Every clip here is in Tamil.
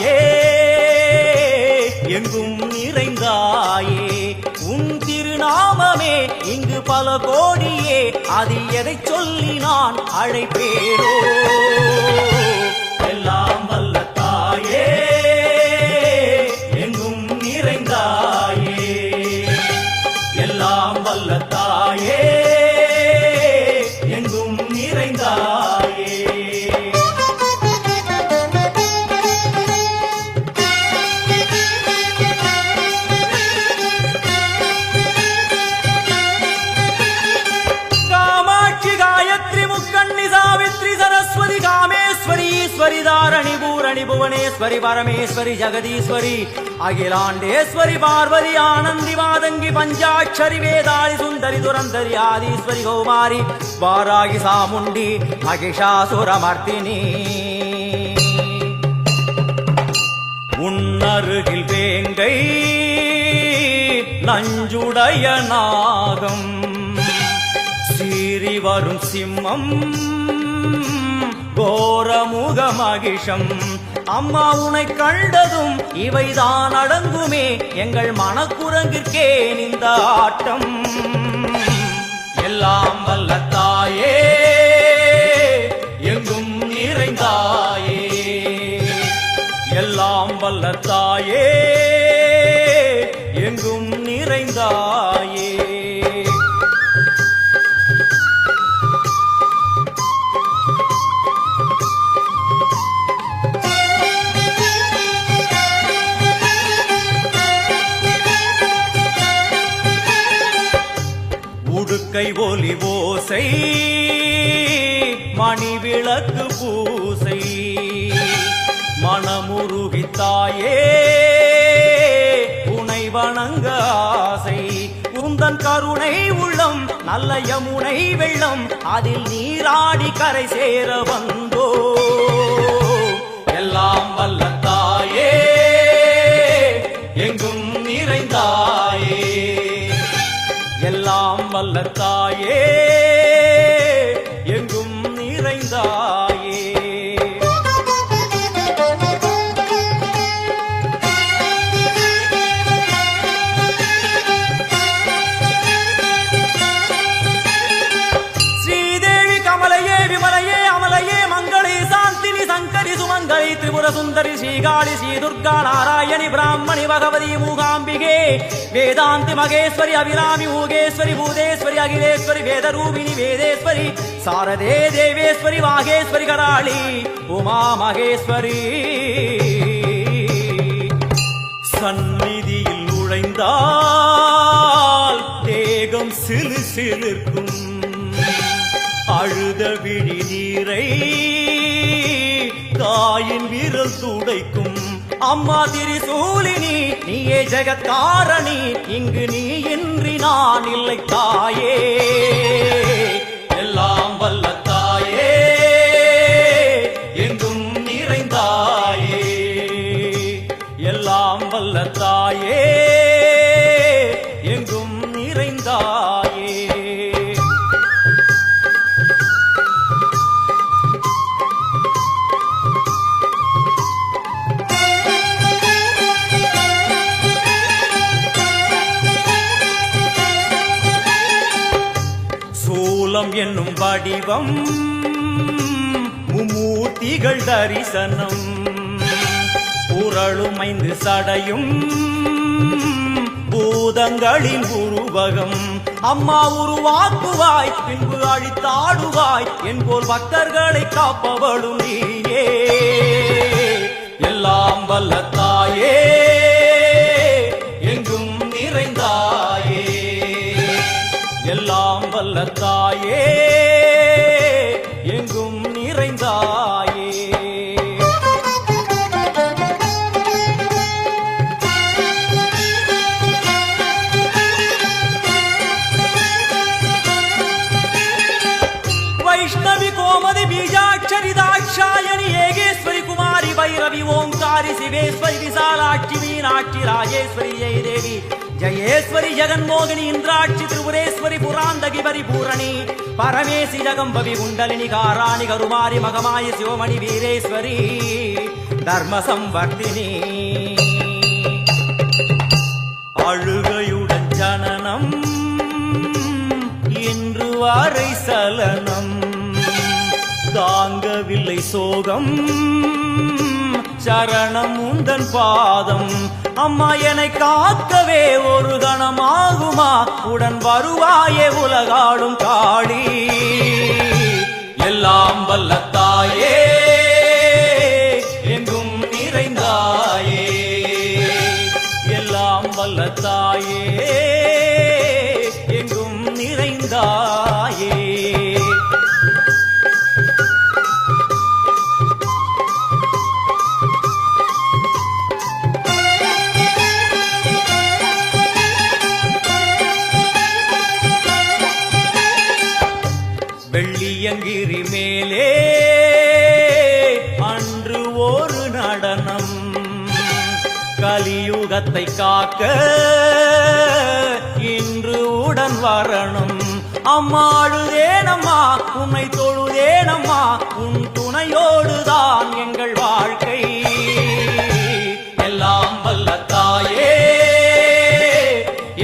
தாயே எங்கும் நிறைந்தாயே உன் திருநாமமே இங்கு பல கோடியே அதில் எதை சொல்லி நான் அழைப்பேனோ எல்லாம் வல்ல தாயே எங்கும் நிறைந்தாயே எல்லாம் வல்ல தாயே எங்கும் நிறைந்தாயே सरस्वती कामेश्वरी ईश्वरी धारणी पूरणी भुवनेश्वरी परमेश्वरी जगदीश्वरी अखिलांडेश्वरी पार्वती आनंदी मादंगी पंचाक्षरी वेदाली सुंदरी दुरंधरी आदिश्वरी कौमारी वारागी सामुंडी महिषासुरमर्दिनी உன்னருகில் வேங்கை நஞ்சுடைய நாகம் சீறி வரும் சிம்மம் கோரமுக மகிஷம் அம்மா உனை கண்டதும் இவைதான் அடங்குமே எங்கள் மனக்குரங்கிற்கே இந்த ஆட்டம் எல்லாம் வல்ல தாயே எங்கும் நிறைந்தாயே எல்லாம் வல்ல தாயே எங்கும் நிறைந்தாயே உடுக்கை ஒலி ஓசை மணி விளக்கு பூசை மனமுருகித்தாயே உனை வணங்க ஆசை உந்தன் கருணை உள்ளம் நல்ல யமுனை வெள்ளம் அதில் நீராடி கரை சேர வந்தோ எல்லாம் வல்ல தாயே எங்கும் நிறைந்தாயே எல்லாம் வல்ல தாயே எங்கும் நிறைந்தாயே ஸ்ரீதேவி கமலையே விமலையே அமலையே மங்களே சாந்தினி சங்கரி சுமங்கலி திரிபுர சுந்தரி ஸ்ரீகாளி ஸ்ரீ துர்கா நாராயணி பிராமணி பகவதி மூகாம்பிகே வேதாந்தி மகேஸ்வரி அபிராமி மூகேஸ்வரி பூதேஸ்வரி அகிலேஸ்வரி வேதரூபிணி வேதேஸ்வரி சாரதே தேவேஸ்வரி வாகேஸ்வரி கராளி உமா மகேஸ்வரி சந்நிதியில் நுழைந்தால் தேகம் சிலு சிலிர்க்கும் அழுத விழி நீரை தாயின் விரல் துடைக்கும் அம்மா திரிசூலினி நீயே ஜெகத்காரணி இங்கு நீ இன்றி நான் இல்லை தாயே எல்லாம் வல்ல தாயே எங்கும் நிறைந்தாயே எல்லாம் வல்ல தாயே எங்கும் நிறைந்தாயே என்னும் வடிவம் மும்மூர்த்திகள் தரிசனம் புரளுமைந்து சடையும் பூதங்களின் உருவகம் அம்மா உருவாக்குவாய் பின்பு அழித்தாடுவாய் என்போல் பக்தர்களை காப்பவளும் நீயே எல்லாம் வல்ல தாயே எங்கும் நிறைந்தாயே எல்லாம் வல்ல தாயே எங்கும் நிறைந்தாயே வைஷ்ணவி கோமதி பீஜாட்சரி தாட்சாயணி ஏகேஸ்வரி குமாரி வைரவி ஓங்காரி சிவேஸ்வரி விசாலாட்சி மீனாட்சி ராஜேஸ்வரி ஜெயதேவி जयेश्वरी जगन्मोहिनी इंद्राक्षी त्रिपुरेश्वरी पुरांदगी परिपूरणी परमेशि जगंबवी कुंडलिनी काराणि करुमारी मगमायि शिवमणि वीरेश्वरी தர்ம சம்வர்த்தினி அழுகையுடன் ஜனனம் இன்று வாரை சலனம் தாங்கவில்லை சோகம் சரணம் உந்தன் பாதம் அம்மா என்னை காக்கவே ஒரு கணமாகுமா உடன் வருவாயே உலகாடும் காளி எல்லாம் வல்ல தாயே எங்கும் நிறைந்தாயே எல்லாம் வல்ல தாயே எங்கும் நிறைந்தாயே வெள்ளியங்கிரி மேலே அன்று ஒரு நடனம் கலியுகத்தை காக்க இன்று உடன் வரணும் அம்மாடுதேனம்மா உன்னை தொழுதேனம்மா உன் துணையோடுதான் எங்கள் வாழ்க்கை எல்லாம் வல்ல தாயே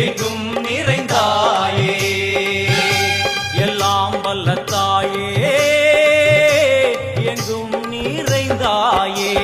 எங்கும் நிறைந்தாயே எல்லாம் வல்ல தாயே எங்கும் நிறைந்தாயே